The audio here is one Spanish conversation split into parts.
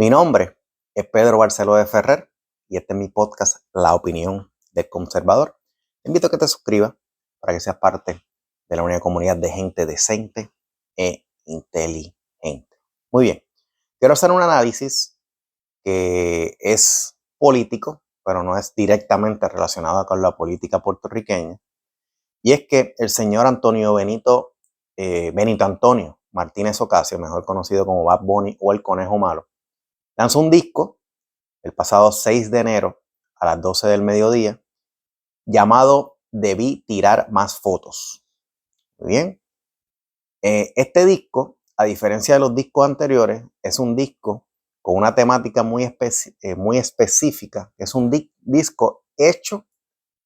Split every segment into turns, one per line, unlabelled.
Mi nombre es Pedro Barceló de Ferrer y este es mi podcast La Opinión del Conservador. Te invito a que te suscribas para que seas parte de la única comunidad de gente decente e inteligente. Muy bien, quiero hacer un análisis que es político, pero no es directamente relacionado con la política puertorriqueña. Y es que el señor Benito Antonio Martínez Ocasio, mejor conocido como Bad Bunny o el Conejo Malo, lanzó un disco el pasado 6 de enero a las 12 del mediodía llamado Debí tirar más fotos. Muy bien. Este disco, a diferencia de los discos anteriores, es un disco con una temática muy específica. Es un disco hecho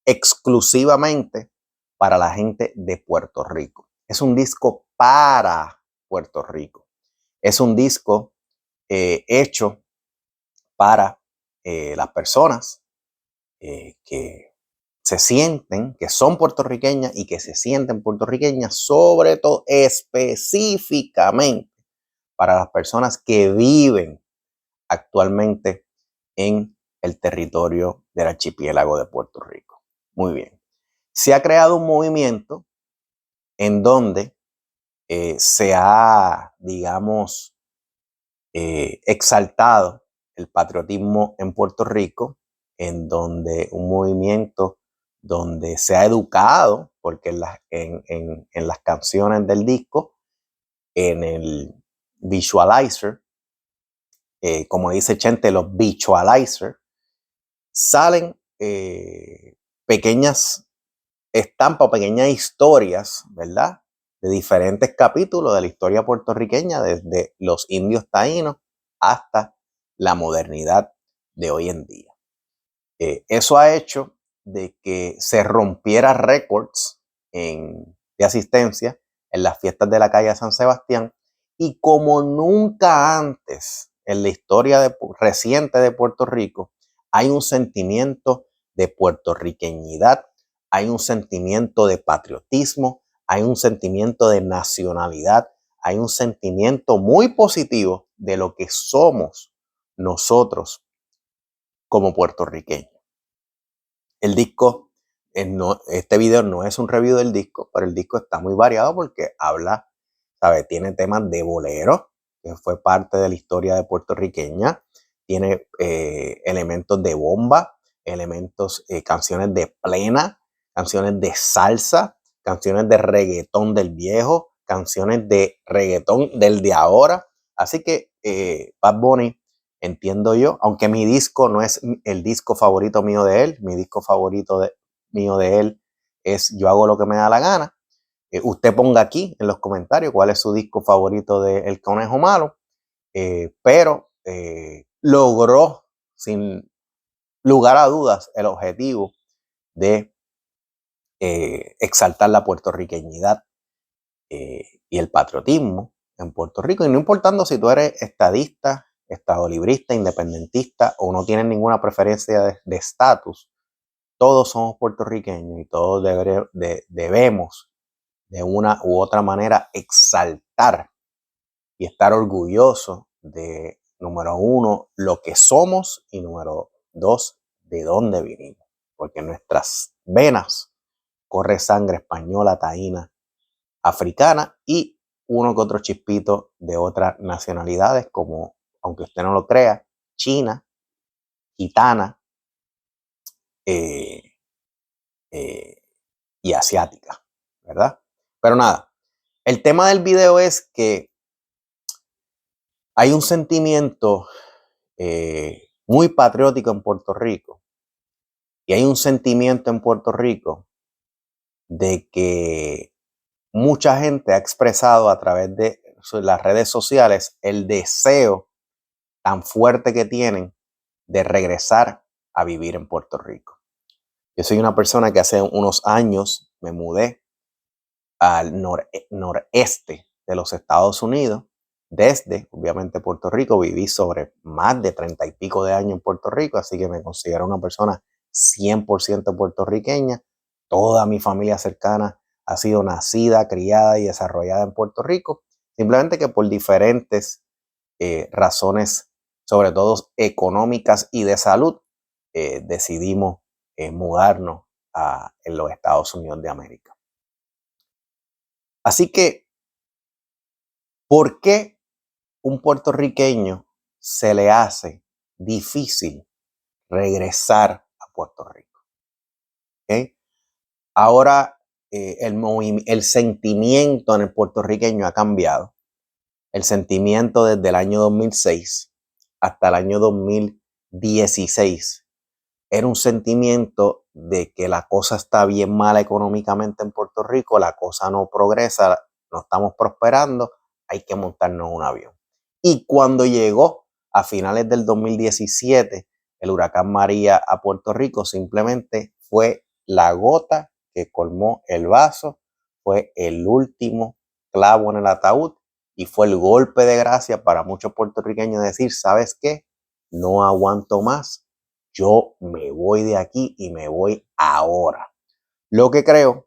exclusivamente para la gente de Puerto Rico. Es un disco para Puerto Rico. Es un disco hecho para las personas que se sienten, que son puertorriqueñas y que se sienten puertorriqueñas, sobre todo específicamente para las personas que viven actualmente en el territorio del archipiélago de Puerto Rico. Muy bien. Se ha creado un movimiento en donde se ha, digamos, exaltado el patriotismo en Puerto Rico, en donde un movimiento donde se ha educado, porque en las canciones del disco, en el visualizer, como dice Chente, los visualizer, salen pequeñas estampas, pequeñas historias, ¿verdad? De diferentes capítulos de la historia puertorriqueña, desde los indios taínos hasta la modernidad de hoy en día. Eso ha hecho de que se rompiera récords de asistencia en las fiestas de la calle San Sebastián, y como nunca antes en la historia reciente de Puerto Rico, hay un sentimiento de puertorriqueñidad, hay un sentimiento de patriotismo, hay un sentimiento de nacionalidad, hay un sentimiento muy positivo de lo que somos nosotros como puertorriqueños. El disco, este video no es un review del disco, pero el disco está muy variado porque habla, ¿sabe? Tiene temas de bolero, que fue parte de la historia de puertorriqueña, tiene elementos de bomba, canciones de plena, canciones de salsa, canciones de reggaetón del viejo, canciones de reggaetón del de ahora. Así que Bad Bunny, entiendo yo, aunque mi disco no es el disco favorito mío de él, mi disco favorito mío de él es Yo hago lo que me da la gana. Usted ponga aquí en los comentarios cuál es su disco favorito de El Conejo Malo, pero logró sin lugar a dudas el objetivo de exaltar la puertorriqueñidad y el patriotismo en Puerto Rico, y no importando si tú eres estadista, estadolibrista, independentista o no tienes ninguna preferencia de estatus, todos somos puertorriqueños y todos debemos de una u otra manera exaltar y estar orgullosos de, número uno, lo que somos, y número dos, de dónde vinimos, porque en nuestras venas corre sangre española, taína, africana y uno que otro chispito de otras nacionalidades, como, aunque usted no lo crea, china, gitana eh, eh, y asiática, ¿verdad? Pero nada, el tema del video es que hay un sentimiento muy patriótico en Puerto Rico, y hay un sentimiento en Puerto Rico de que mucha gente ha expresado a través de las redes sociales el deseo tan fuerte que tienen de regresar a vivir en Puerto Rico. Yo soy una persona que hace unos años me mudé al noreste de los Estados Unidos, desde, obviamente, Puerto Rico. Viví sobre más de 30 y pico de años en Puerto Rico, así que me considero una persona 100% puertorriqueña. Toda mi familia cercana ha sido nacida, criada y desarrollada en Puerto Rico, simplemente que por diferentes razones sobre todo económicas y de salud, decidimos mudarnos en los Estados Unidos de América. Así que, ¿por qué un puertorriqueño se le hace difícil regresar a Puerto Rico? ¿Okay? Ahora el sentimiento en el puertorriqueño ha cambiado. El sentimiento desde el año 2006 hasta el año 2016 era un sentimiento de que la cosa está bien mala económicamente en Puerto Rico, la cosa no progresa, no estamos prosperando, hay que montarnos un avión. Y cuando llegó a finales del 2017 el huracán María a Puerto Rico, simplemente fue la gota que colmó el vaso, fue el último clavo en el ataúd y fue el golpe de gracia para muchos puertorriqueños decir, ¿sabes qué? No aguanto más, yo me voy de aquí y me voy ahora. Lo que creó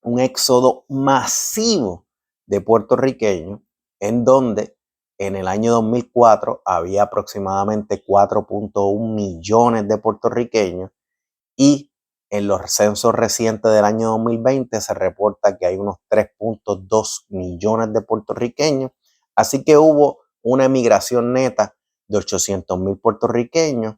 un éxodo masivo de puertorriqueños, en donde en el año 2004 había aproximadamente 4.1 millones de puertorriqueños y en los censos recientes del año 2020 se reporta que hay unos 3.2 millones de puertorriqueños. Así que hubo una emigración neta de 800,000 puertorriqueños.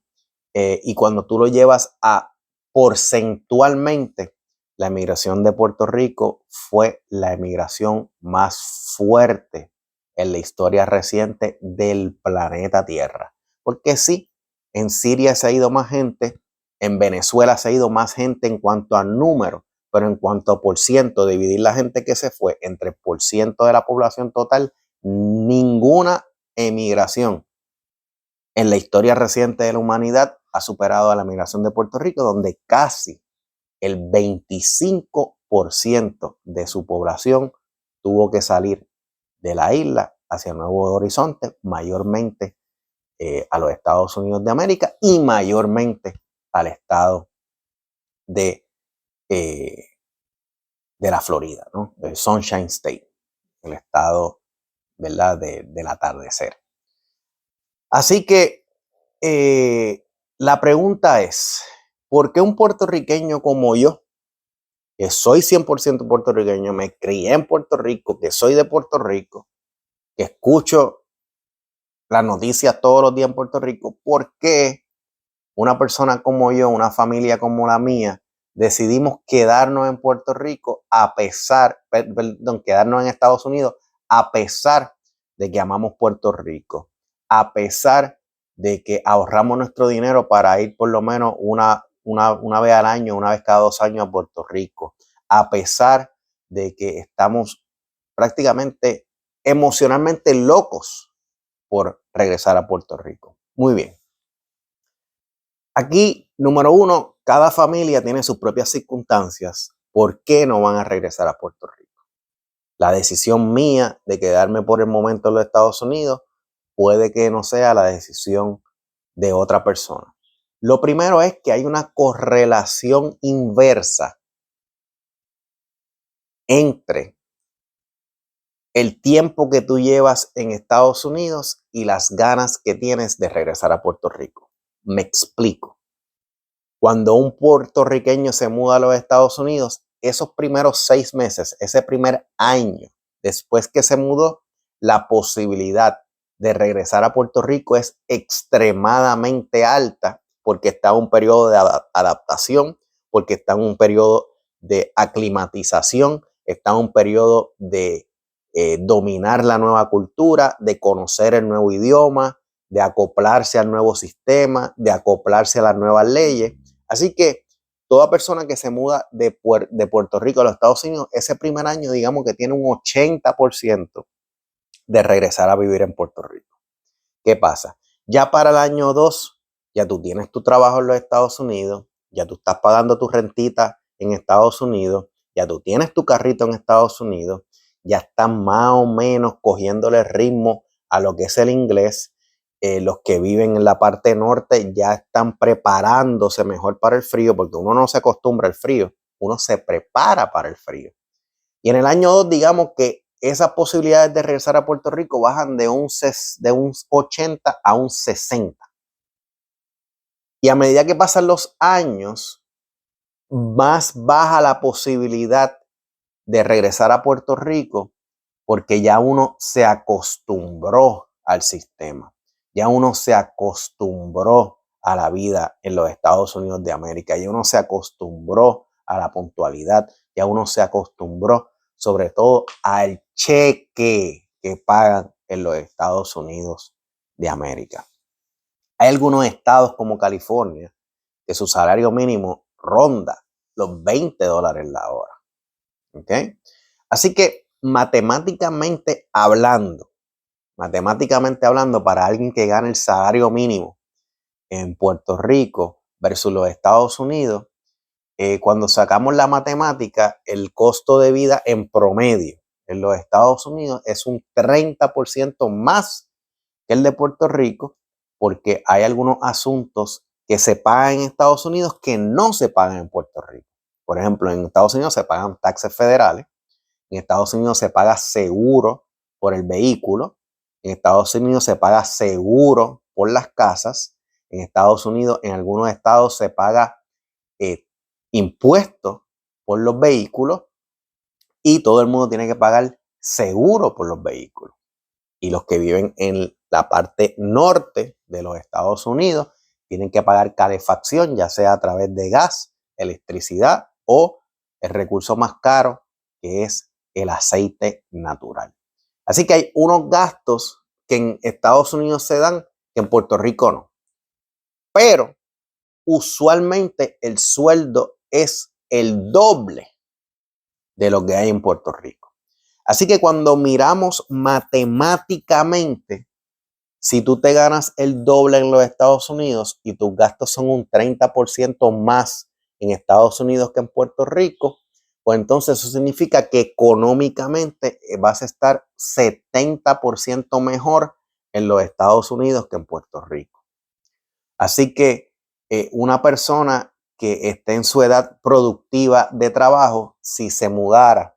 Y cuando tú lo llevas a porcentualmente, la emigración de Puerto Rico fue la emigración más fuerte en la historia reciente del planeta Tierra. Porque sí, en Siria se ha ido más gente, en Venezuela se ha ido más gente en cuanto a número, pero en cuanto a por ciento, dividir la gente que se fue entre el por ciento de la población total, ninguna emigración en la historia reciente de la humanidad ha superado a la migración de Puerto Rico, donde casi el 25% de su población tuvo que salir de la isla hacia Nuevo Horizonte, mayormente a los Estados Unidos de América y mayormente al estado de, eh, de la Florida, ¿no? El Sunshine State, el estado, ¿verdad?, del atardecer. Así que la pregunta es, ¿por qué un puertorriqueño como yo, que soy 100% puertorriqueño, me crié en Puerto Rico, que soy de Puerto Rico, que escucho las noticias todos los días en Puerto Rico, por qué una persona como yo, una familia como la mía, decidimos quedarnos en Puerto Rico quedarnos en Estados Unidos a pesar de que amamos Puerto Rico, a pesar de que ahorramos nuestro dinero para ir por lo menos una vez al año, una vez cada 2 años a Puerto Rico, a pesar de que estamos prácticamente emocionalmente locos por regresar a Puerto Rico? Muy bien. Aquí, número uno, cada familia tiene sus propias circunstancias. ¿Por qué no van a regresar a Puerto Rico? La decisión mía de quedarme por el momento en los Estados Unidos puede que no sea la decisión de otra persona. Lo primero es que hay una correlación inversa entre el tiempo que tú llevas en Estados Unidos y las ganas que tienes de regresar a Puerto Rico. Me explico. Cuando un puertorriqueño se muda a los Estados Unidos, esos primeros 6 meses, ese primer año después que se mudó, la posibilidad de regresar a Puerto Rico es extremadamente alta porque está en un periodo de adaptación, porque está en un periodo de aclimatización, está en un periodo de dominar la nueva cultura, de conocer el nuevo idioma, de acoplarse al nuevo sistema, de acoplarse a las nuevas leyes. Así que toda persona que se muda de Puerto Rico a los Estados Unidos, ese primer año, digamos que tiene un 80% de regresar a vivir en Puerto Rico. ¿Qué pasa? Ya para el año 2, ya tú tienes tu trabajo en los Estados Unidos, ya tú estás pagando tu rentita en Estados Unidos, ya tú tienes tu carrito en Estados Unidos, ya estás más o menos cogiéndole ritmo a lo que es el inglés. Los que viven en la parte norte ya están preparándose mejor para el frío, porque uno no se acostumbra al frío, uno se prepara para el frío. Y en el año 2, digamos que esas posibilidades de regresar a Puerto Rico bajan de un 80 a un 60. Y a medida que pasan los años, más baja la posibilidad de regresar a Puerto Rico, porque ya uno se acostumbró al sistema, ya uno se acostumbró a la vida en los Estados Unidos de América, ya uno se acostumbró a la puntualidad, ya uno se acostumbró sobre todo al cheque que pagan en los Estados Unidos de América. Hay algunos estados como California que su salario mínimo ronda los $20 la hora. ¿Ok? Así que matemáticamente hablando, para alguien que gana el salario mínimo en Puerto Rico versus los Estados Unidos, cuando sacamos la matemática, el costo de vida en promedio en los Estados Unidos es un 30% más que el de Puerto Rico, porque hay algunos asuntos que se pagan en Estados Unidos que no se pagan en Puerto Rico. Por ejemplo, en Estados Unidos se pagan taxes federales, en Estados Unidos se paga seguro por el vehículo, en Estados Unidos se paga seguro por las casas, en Estados Unidos, en algunos estados se paga impuestos por los vehículos y todo el mundo tiene que pagar seguro por los vehículos. Y los que viven en la parte norte de los Estados Unidos tienen que pagar calefacción, ya sea a través de gas, electricidad o el recurso más caro, que es el aceite natural. Así que hay unos gastos que en Estados Unidos se dan que en Puerto Rico no. Pero usualmente el sueldo es el doble de lo que hay en Puerto Rico. Así que cuando miramos matemáticamente, si tú te ganas el doble en los Estados Unidos y tus gastos son un 30% más en Estados Unidos que en Puerto Rico, pues entonces eso significa que económicamente vas a estar 70% mejor en los Estados Unidos que en Puerto Rico. Así que una persona que esté en su edad productiva de trabajo, si se mudara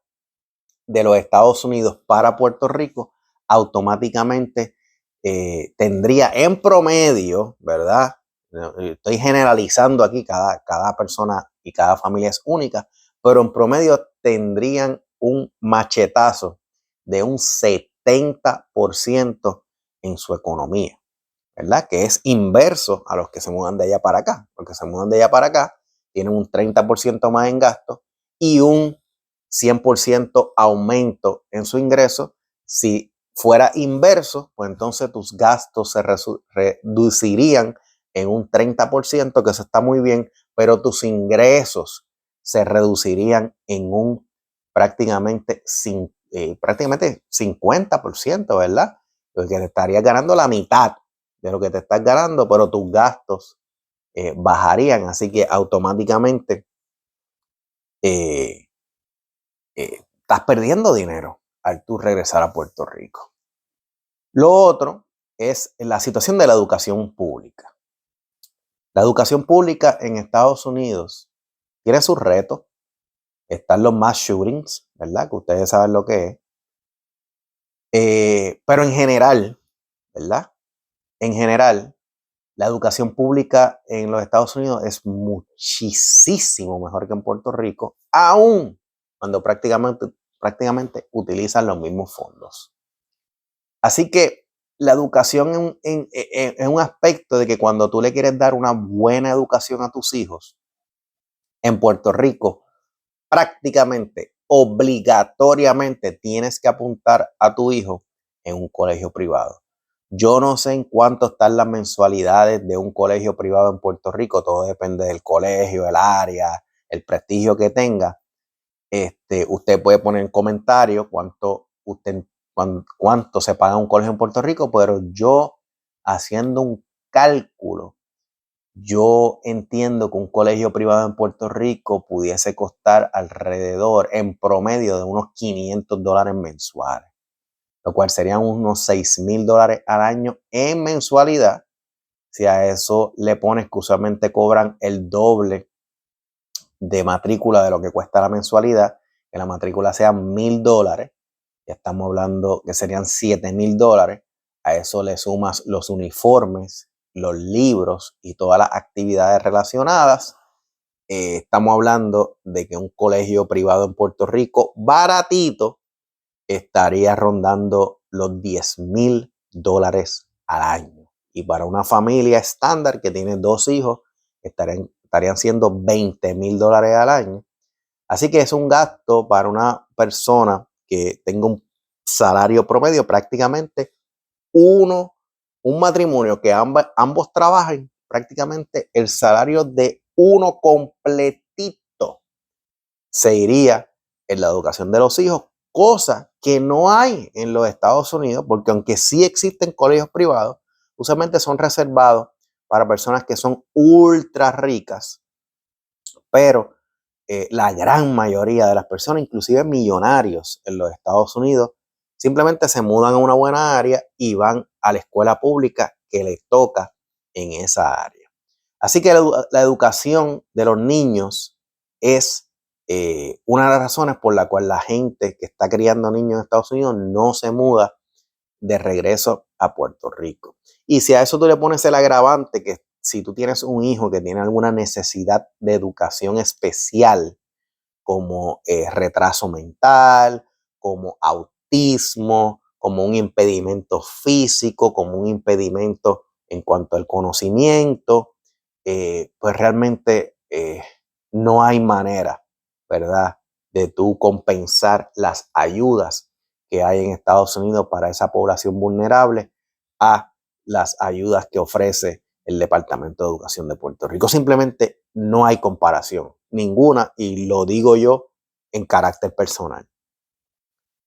de los Estados Unidos para Puerto Rico, automáticamente tendría en promedio, ¿verdad? Estoy generalizando aquí, cada persona y cada familia es única, pero en promedio tendrían un machetazo de un 70% en su economía, ¿verdad? Que es inverso a los que se mudan de allá para acá. Los que se mudan de allá para acá tienen un 30% más en gastos y un 100% aumento en su ingreso. Si fuera inverso, pues entonces tus gastos se reducirían en un 30%, que eso está muy bien, pero tus ingresos se reducirían en un prácticamente 50%, ¿verdad? Porque te estarías ganando la mitad de lo que te estás ganando, pero tus gastos bajarían, así que automáticamente estás perdiendo dinero al tú regresar a Puerto Rico. Lo otro es la situación de la educación pública. La educación pública en Estados Unidos tiene sus retos. Están los mass shootings, ¿verdad? Que ustedes saben lo que es. Pero en general, ¿verdad? En general, la educación pública en los Estados Unidos es muchísimo mejor que en Puerto Rico, aún cuando prácticamente utilizan los mismos fondos. Así que la educación es un aspecto de que cuando tú le quieres dar una buena educación a tus hijos, en Puerto Rico, prácticamente, obligatoriamente tienes que apuntar a tu hijo en un colegio privado. Yo no sé en cuánto están las mensualidades de un colegio privado en Puerto Rico, todo depende del colegio, el área, el prestigio que tenga. Usted puede poner en comentarios cuánto se paga un colegio en Puerto Rico, pero yo, haciendo un cálculo, yo entiendo que un colegio privado en Puerto Rico pudiese costar alrededor, en promedio, de unos $500 mensuales, lo cual serían unos $6,000 al año en mensualidad. Si a eso le pones que usualmente cobran el doble de matrícula de lo que cuesta la mensualidad, que la matrícula sea $1,000, ya estamos hablando que serían $7,000. A eso le sumas los uniformes, los libros y todas las actividades relacionadas. Estamos hablando de que un colegio privado en Puerto Rico, baratito, estaría rondando los $10,000 al año. Y para una familia estándar que tiene 2 hijos, estarían siendo $20,000 al año. Así que es un gasto para una persona que tenga un salario promedio, prácticamente un matrimonio que ambos trabajen, prácticamente el salario de uno completito se iría en la educación de los hijos, cosa que no hay en los Estados Unidos, porque aunque sí existen colegios privados, usualmente son reservados para personas que son ultra ricas, pero la gran mayoría de las personas, inclusive millonarios en los Estados Unidos, simplemente se mudan a una buena área y van a la escuela pública que les toca en esa área. Así que la educación de los niños es una de las razones por la cual la gente que está criando niños en Estados Unidos no se muda de regreso a Puerto Rico. Y si a eso tú le pones el agravante que si tú tienes un hijo que tiene alguna necesidad de educación especial, como retraso mental, como autismo, como un impedimento físico, como un impedimento en cuanto al conocimiento, pues realmente no hay manera, ¿verdad?, de tú compensar las ayudas que hay en Estados Unidos para esa población vulnerable a las ayudas que ofrece el Departamento de Educación de Puerto Rico. Simplemente no hay comparación, ninguna, y lo digo yo en carácter personal.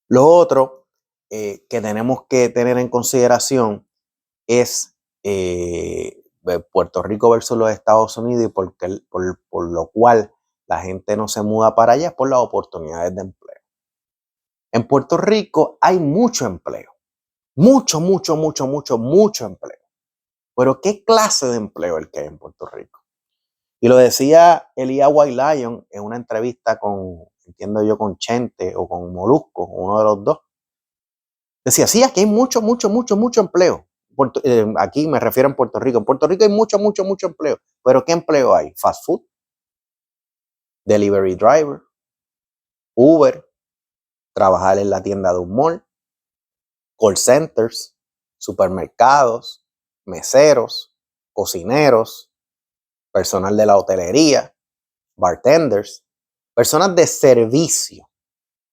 Lo otro que tenemos que tener en consideración es Puerto Rico versus los Estados Unidos, y por lo cual la gente no se muda para allá, es por las oportunidades de empleo. En Puerto Rico hay mucho empleo, mucho empleo. Pero ¿qué clase de empleo el que hay en Puerto Rico? Y lo decía Elías White Lion en una entrevista entiendo yo, con Chente o con Molusco, uno de los dos. Decía, sí, aquí hay mucho empleo. Aquí me refiero a Puerto Rico. En Puerto Rico hay mucho empleo. ¿Pero qué empleo hay? Fast food, delivery driver, Uber, trabajar en la tienda de un mall, call centers, supermercados, meseros, cocineros, personal de la hotelería, bartenders, personas de servicio,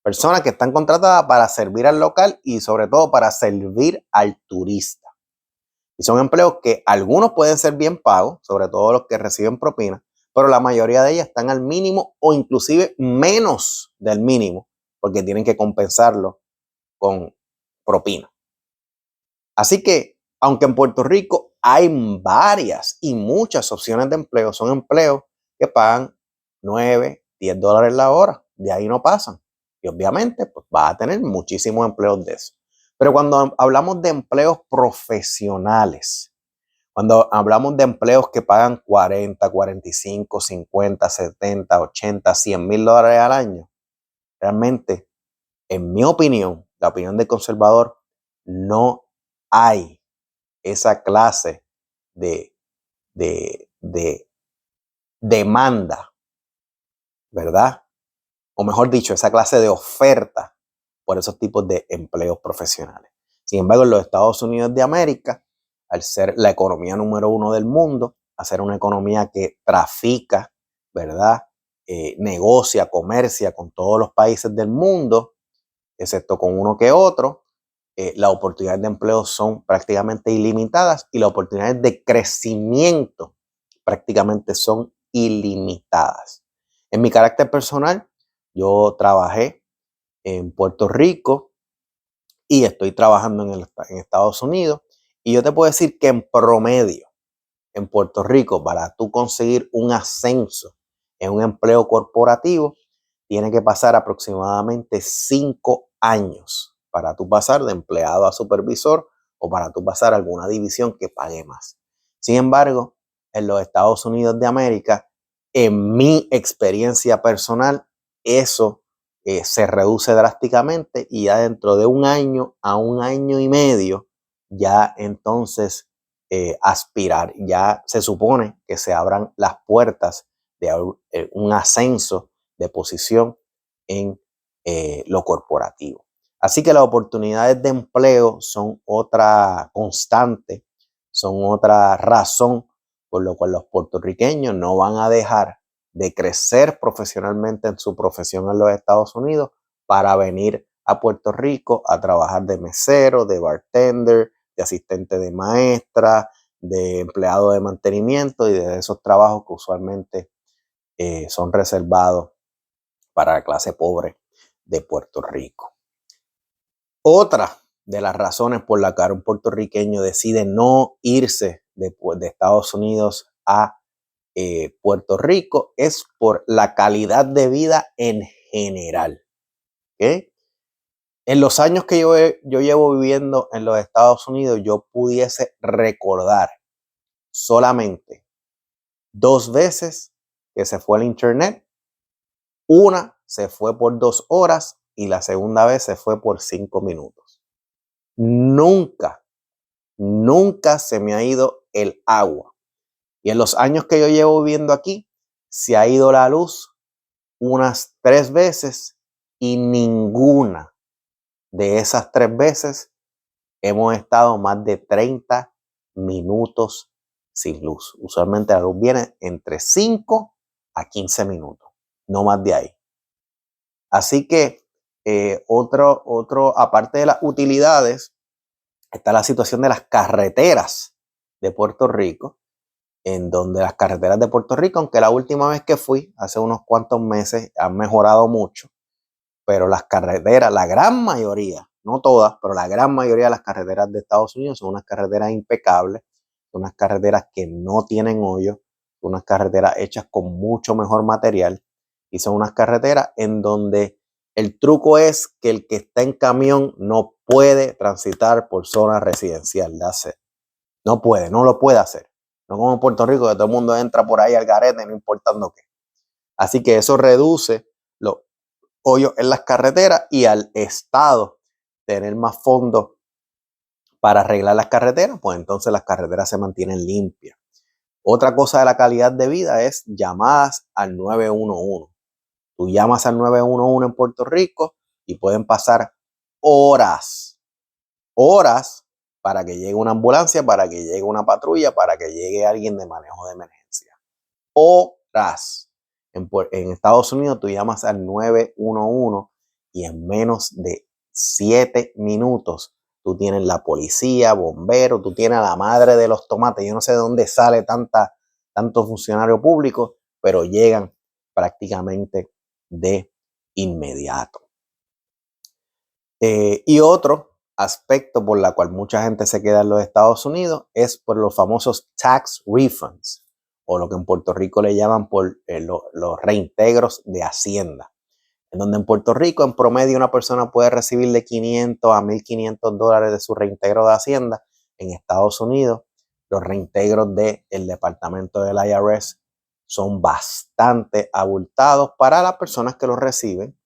personas que están contratadas para servir al local y sobre todo para servir al turista. Y son empleos que algunos pueden ser bien pagos, sobre todo los que reciben propina, pero la mayoría de ellas están al mínimo o inclusive menos del mínimo, porque tienen que compensarlo con propina. Así que, aunque en Puerto Rico hay varias y muchas opciones de empleo, son empleos que pagan $9, $10 la hora. De ahí no pasan. Y obviamente, pues vas a tener muchísimos empleos de eso. Pero cuando hablamos de empleos profesionales, cuando hablamos de empleos que pagan 40, 45, 50, 70, 80, $100,000 al año, realmente, en mi opinión, la opinión del conservador, no hay esa clase de, de demanda, ¿verdad? O mejor dicho, esa clase de oferta por esos tipos de empleos profesionales. Sin embargo, en los Estados Unidos de América, al ser la economía número 1 del mundo, a ser una economía que trafica, ¿verdad?, negocia, comercia con todos los países del mundo, excepto con uno que otro, las oportunidades de empleo son prácticamente ilimitadas y las oportunidades de crecimiento prácticamente son ilimitadas. En mi carácter personal, yo trabajé en Puerto Rico y estoy trabajando en Estados Unidos, y yo te puedo decir que en promedio en Puerto Rico, para tú conseguir un ascenso en un empleo corporativo, tiene que pasar aproximadamente 5 años para tú pasar de empleado a supervisor o para tú pasar a alguna división que pague más. Sin embargo, en los Estados Unidos de América, en mi experiencia personal, eso se reduce drásticamente y ya dentro de un año a un año y medio, ya entonces aspirar, ya se supone que se abran las puertas de un ascenso de posición en lo corporativo. Así que las oportunidades de empleo son otra constante, son otra razón por lo cual los puertorriqueños no van a dejar de crecer profesionalmente en su profesión en los Estados Unidos para venir a Puerto Rico a trabajar de mesero, de bartender, de asistente de maestra, de empleado de mantenimiento y de esos trabajos que usualmente son reservados para la clase pobre de Puerto Rico. Otra de las razones por la que un puertorriqueño decide no irse de Estados Unidos a Puerto Rico es por la calidad de vida en general. ¿Okay? En los años que yo llevo viviendo en los Estados Unidos, yo pudiese recordar solamente 2 veces que se fue el internet. Una se fue por 2 horas y la segunda vez se fue por 5 minutos. Nunca se me ha ido el agua. Y en los años que yo llevo viviendo aquí, se ha ido la luz unas 3 veces y ninguna de esas 3 veces hemos estado más de 30 minutos sin luz. Usualmente la luz viene entre 5 a 15 minutos, no más de ahí. Así que aparte de las utilidades, está la situación de las carreteras de Puerto Rico, en donde las carreteras de Puerto Rico, aunque la última vez que fui, hace unos cuantos meses, han mejorado mucho, pero las carreteras, la gran mayoría, no todas, pero la gran mayoría de las carreteras de Estados Unidos son unas carreteras impecables, son unas carreteras que no tienen hoyos, son unas carreteras hechas con mucho mejor material y son unas carreteras en donde el truco es que el que está en camión no puede transitar por zona residencial. No puede, no lo puede hacer. No como en Puerto Rico, que todo el mundo entra por ahí al garete, no importando qué. Así que eso reduce los hoyos en las carreteras y al Estado tener más fondos para arreglar las carreteras, pues entonces las carreteras se mantienen limpias. Otra cosa de la calidad de vida es llamadas al 911. Tú llamas al 911 en Puerto Rico y pueden pasar horas para que llegue una ambulancia, para que llegue una patrulla, para que llegue alguien de manejo de emergencia. Horas. En Estados Unidos tú llamas al 911 y en menos de 7 minutos tú tienes la policía, bomberos, tú tienes a la madre de los tomates. Yo no sé de dónde sale tanto funcionario público, pero llegan prácticamente de inmediato. Y otro aspecto por la cual mucha gente se queda en los Estados Unidos es por los famosos tax refunds, o lo que en Puerto Rico le llaman por los reintegros de Hacienda. En donde en Puerto Rico, en promedio, una persona puede recibir de $500 a $1,500 de su reintegro de Hacienda. En Estados Unidos, los reintegros del Departamento del IRS son bastante abultados para las personas que los reciben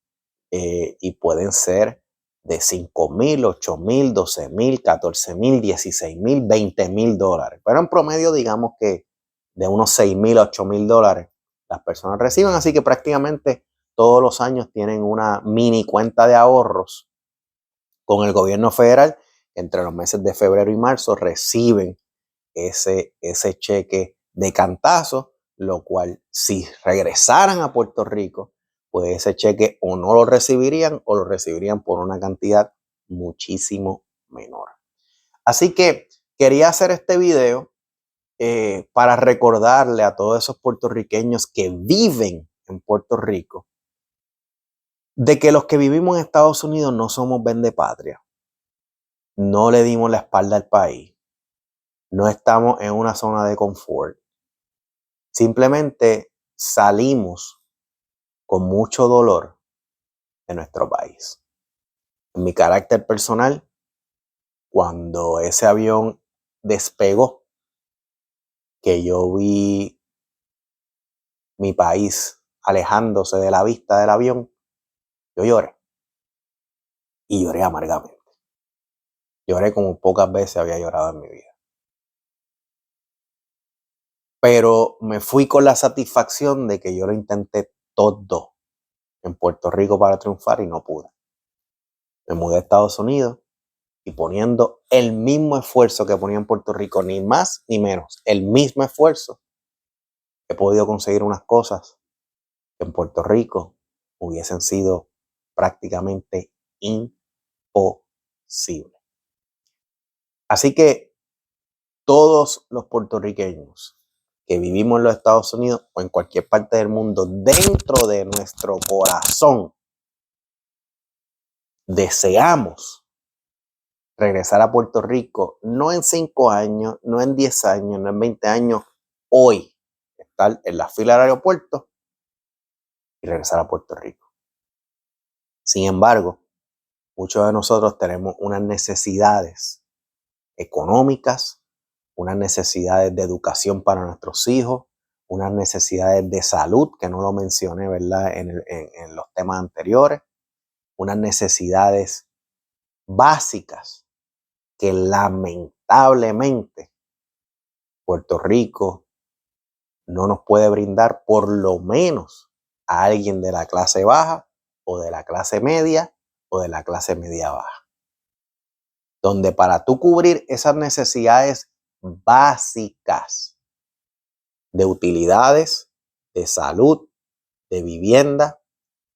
y pueden ser de $5,000, $8,000, $12,000, $14,000, $16,000, $20,000. Pero en promedio, digamos que de unos $6,000 a $8,000 las personas reciben. Así que prácticamente todos los años tienen una mini cuenta de ahorros con el gobierno federal. Entre los meses de febrero y marzo reciben ese cheque de cantazo, lo cual si regresaran a Puerto Rico, pues ese cheque o no lo recibirían o lo recibirían por una cantidad muchísimo menor. Así que quería hacer este video para recordarle a todos esos puertorriqueños que viven en Puerto Rico de que los que vivimos en Estados Unidos no somos vendepatria, no le dimos la espalda al país, no estamos en una zona de confort. Simplemente salimos con mucho dolor de nuestro país. En mi carácter personal, cuando ese avión despegó, que yo vi mi país alejándose de la vista del avión, Yo lloré y lloré amargamente. Lloré como pocas veces había llorado en mi vida. Pero me fui con la satisfacción de que yo lo intenté todo en Puerto Rico para triunfar y no pude. Me mudé a Estados Unidos y poniendo el mismo esfuerzo que ponía en Puerto Rico, ni más ni menos, el mismo esfuerzo, he podido conseguir unas cosas que en Puerto Rico hubiesen sido prácticamente imposibles. Así que todos los puertorriqueños que vivimos en los Estados Unidos o en cualquier parte del mundo, dentro de nuestro corazón, deseamos regresar a Puerto Rico, no en 5 años, no en 10 años, no en 20 años, hoy, estar en la fila del aeropuerto y regresar a Puerto Rico. Sin embargo, muchos de nosotros tenemos unas necesidades económicas, unas necesidades de educación para nuestros hijos, unas necesidades de salud, que no lo mencioné, ¿verdad?, en los temas anteriores, unas necesidades básicas que lamentablemente Puerto Rico no nos puede brindar, por lo menos a alguien de la clase baja o de la clase media o de la clase media baja. Donde para tú cubrir esas necesidades básicas de utilidades, de salud, de vivienda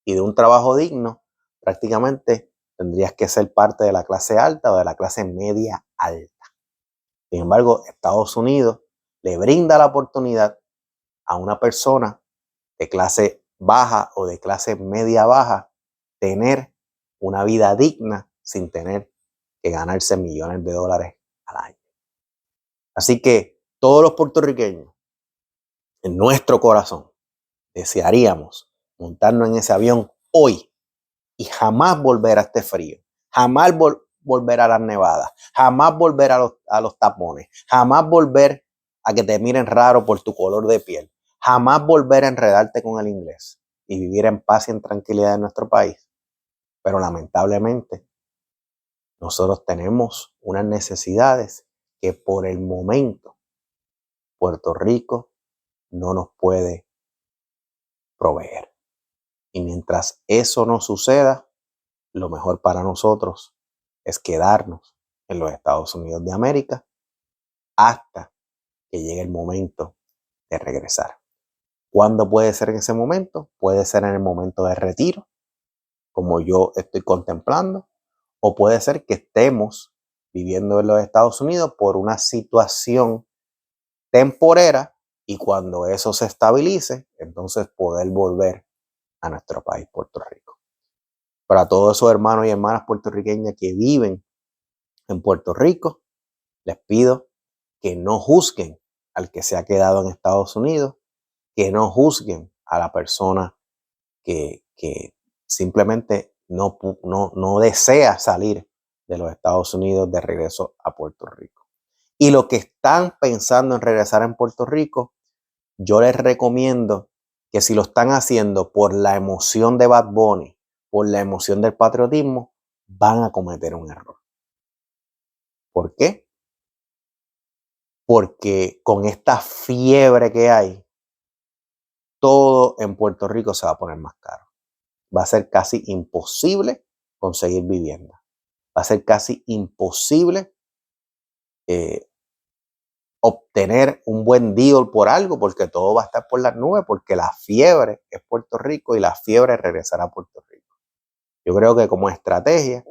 y de un trabajo digno, prácticamente tendrías que ser parte de la clase alta o de la clase media alta. Sin embargo, Estados Unidos le brinda la oportunidad a una persona de clase baja o de clase media baja tener una vida digna sin tener que ganarse millones de dólares al año. Así que todos los puertorriqueños, en nuestro corazón, desearíamos montarnos en ese avión hoy y jamás volver a este frío, jamás volver a las nevadas, jamás volver a los tapones, jamás volver a que te miren raro por tu color de piel, jamás volver a enredarte con el inglés y vivir en paz y en tranquilidad en nuestro país. Pero lamentablemente nosotros tenemos unas necesidades que por el momento Puerto Rico no nos puede proveer. Y mientras eso no suceda, lo mejor para nosotros es quedarnos en los Estados Unidos de América hasta que llegue el momento de regresar. ¿Cuándo puede ser en ese momento? Puede ser en el momento de retiro, como yo estoy contemplando, o puede ser que estemos viviendo en los Estados Unidos por una situación temporera y cuando eso se estabilice, entonces poder volver a nuestro país, Puerto Rico. Para todos esos hermanos y hermanas puertorriqueñas que viven en Puerto Rico, les pido que no juzguen al que se ha quedado en Estados Unidos, que no juzguen a la persona que simplemente no desea salir de los Estados Unidos de regreso a Puerto Rico. Y los que están pensando en regresar en Puerto Rico, yo les recomiendo que si lo están haciendo por la emoción de Bad Bunny, por la emoción del patriotismo, van a cometer un error. ¿Por qué? Porque con esta fiebre que hay, todo en Puerto Rico se va a poner más caro. Va a ser casi imposible conseguir vivienda. Va a ser casi imposible obtener un buen deal por algo, porque todo va a estar por las nubes, porque la fiebre es Puerto Rico y la fiebre es regresar a Puerto Rico. Yo creo que como estrategia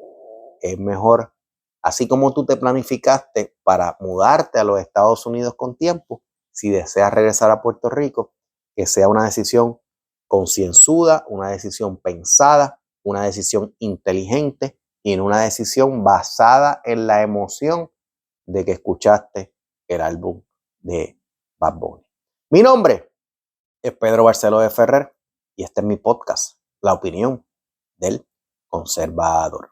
es mejor, así como tú te planificaste para mudarte a los Estados Unidos con tiempo, si deseas regresar a Puerto Rico, que sea una decisión concienzuda, una decisión pensada, una decisión inteligente y en una decisión basada en la emoción de que escuchaste el álbum de Bad Bunny. Mi nombre es Pedro Barceló de Ferrer y este es mi podcast, La Opinión del Conservador.